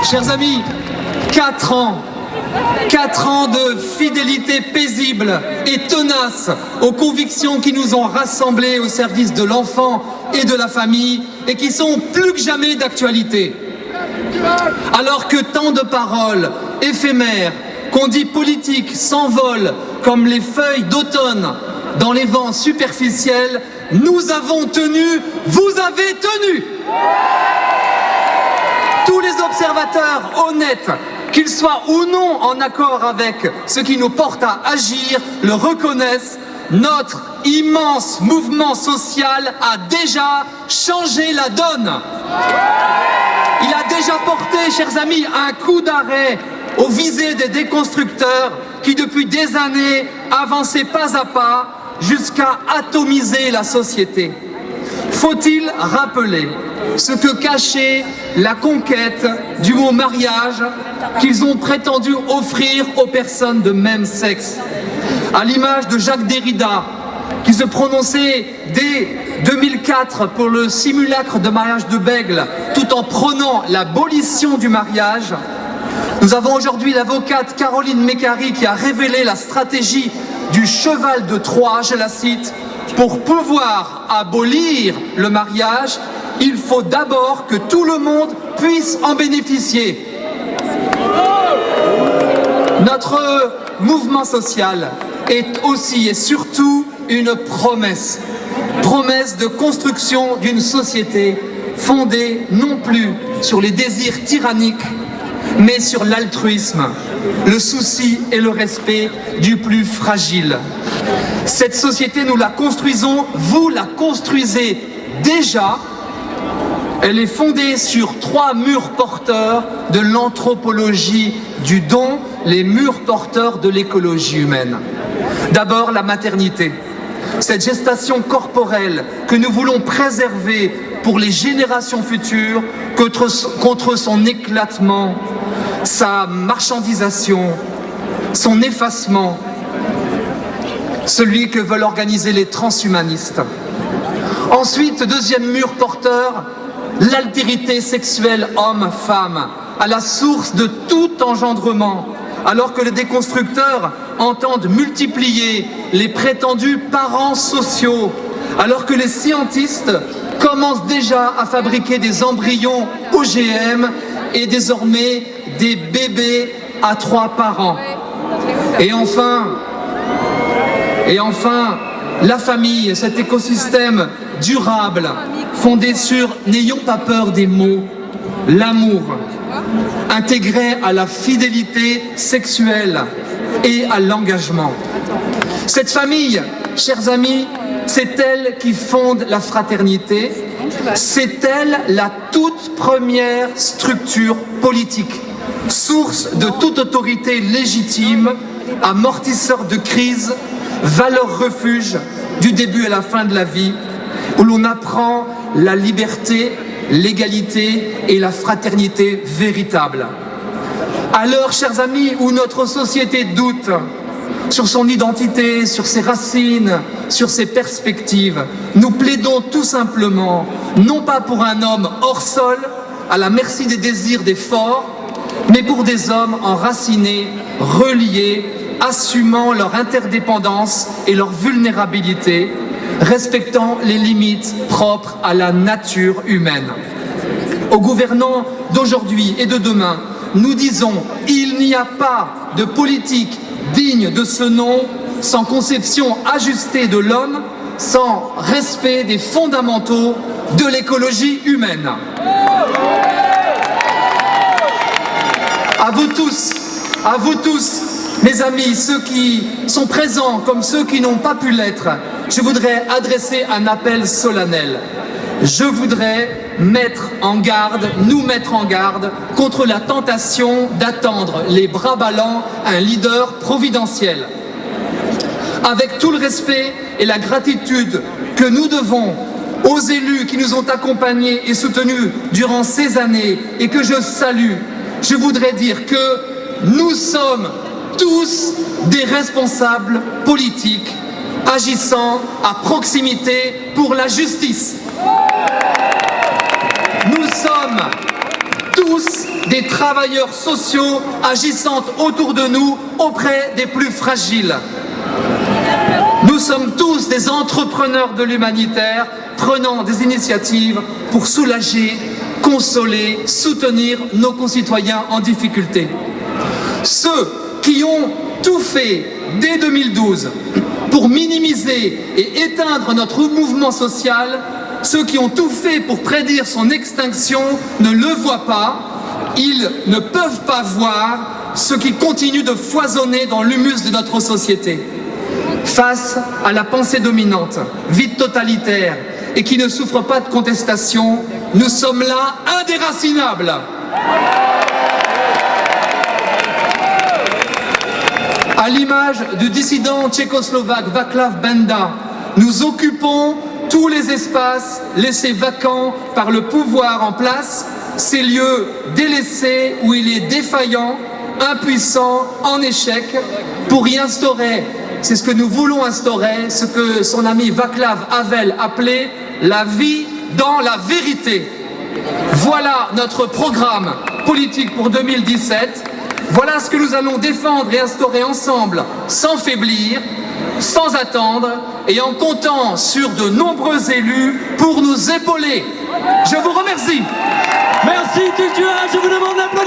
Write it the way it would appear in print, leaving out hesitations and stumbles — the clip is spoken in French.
Chers amis, 4 ans. 4 ans de fidélité paisible et tenace aux convictions qui nous ont rassemblés au service de l'enfant et de la famille et qui sont plus que jamais d'actualité. Alors que tant de paroles éphémères, qu'on dit politiques, s'envolent comme les feuilles d'automne dans les vents superficiels, nous avons tenu, vous avez tenu. Tous les observateurs honnêtes, qu'ils soient ou non en accord avec ce qui nous porte à agir, le reconnaissent, notre immense mouvement social a déjà changé la donne. Il a déjà porté, chers amis, un coup d'arrêt aux visées des déconstructeurs qui, depuis des années, avançaient pas à pas jusqu'à atomiser la société. Faut-il rappeler ce que cachait la conquête du mot mariage qu'ils ont prétendu offrir aux personnes de même sexe? À l'image de Jacques Derrida, qui se prononçait dès 2004 pour le simulacre de mariage de Bègle, tout en prônant l'abolition du mariage, nous avons aujourd'hui l'avocate Caroline Mécari qui a révélé la stratégie du cheval de Troie, je la cite: pour pouvoir abolir le mariage, il faut d'abord que tout le monde puisse en bénéficier. Notre mouvement social est aussi et surtout une promesse. Promesse de construction d'une société fondée non plus sur les désirs tyranniques, mais sur l'altruisme, le souci et le respect du plus fragile. Cette société, nous la construisons, vous la construisez déjà. Elle est fondée sur 3 murs porteurs de l'anthropologie du don, les murs porteurs de l'écologie humaine. D'abord, la maternité. Cette gestation corporelle que nous voulons préserver pour les générations futures contre son éclatement, sa marchandisation, son effacement, celui que veulent organiser les transhumanistes. Ensuite, deuxième mur porteur, l'altérité sexuelle homme-femme, à la source de tout engendrement, alors que les déconstructeurs entendent multiplier les prétendus parents sociaux, alors que les scientistes commencent déjà à fabriquer des embryons OGM et désormais des bébés à 3 parents. Et enfin, la famille, cet écosystème durable, fondé sur, n'ayons pas peur des mots, l'amour, intégré à la fidélité sexuelle et à l'engagement. Cette famille, chers amis, c'est elle qui fonde la fraternité, c'est elle la toute première structure politique, source de toute autorité légitime, amortisseur de crise, valeur refuge du début à la fin de la vie, où l'on apprend la liberté, l'égalité et la fraternité véritable. À l'heure, chers amis, où notre société doute sur son identité, sur ses racines, sur ses perspectives, nous plaidons tout simplement, non pas pour un homme hors sol, à la merci des désirs des forts, mais pour des hommes enracinés, reliés, assumant leur interdépendance et leur vulnérabilité, respectant les limites propres à la nature humaine. Aux gouvernants d'aujourd'hui et de demain, nous disons, il n'y a pas de politique digne de ce nom sans conception ajustée de l'homme, sans respect des fondamentaux de l'écologie humaine. À vous tous, mes amis, ceux qui sont présents comme ceux qui n'ont pas pu l'être, je voudrais adresser un appel solennel. Je voudrais nous mettre en garde contre la tentation d'attendre les bras ballants un leader providentiel. Avec tout le respect et la gratitude que nous devons aux élus qui nous ont accompagnés et soutenus durant ces années et que je salue, je voudrais dire que nous sommes tous des responsables politiques agissant à proximité pour la justice. Nous sommes tous tous des travailleurs sociaux agissant autour de nous auprès des plus fragiles. Nous sommes tous des entrepreneurs de l'humanitaire, prenant des initiatives pour soulager, consoler, soutenir nos concitoyens en difficulté. Ceux qui ont tout fait dès 2012 pour minimiser et éteindre notre mouvement social, ceux qui ont tout fait pour prédire son extinction ne le voient pas, ils ne peuvent pas voir ce qui continue de foisonner dans l'humus de notre société. Face à la pensée dominante, vide totalitaire et qui ne souffre pas de contestation, nous sommes là indéracinables. À l'image du dissident tchécoslovaque Václav Benda, nous occupons tous les espaces laissés vacants par le pouvoir en place, ces lieux délaissés où il est défaillant, impuissant, en échec, pour y instaurer, c'est ce que nous voulons instaurer, ce que son ami Václav Havel appelait la vie dans la vérité. Voilà notre programme politique pour 2017. Voilà ce que nous allons défendre et instaurer ensemble, sans faiblir, sans attendre et en comptant sur de nombreux élus pour nous épauler. Je vous remercie. Merci Cultura, je vous demande d'applaudir.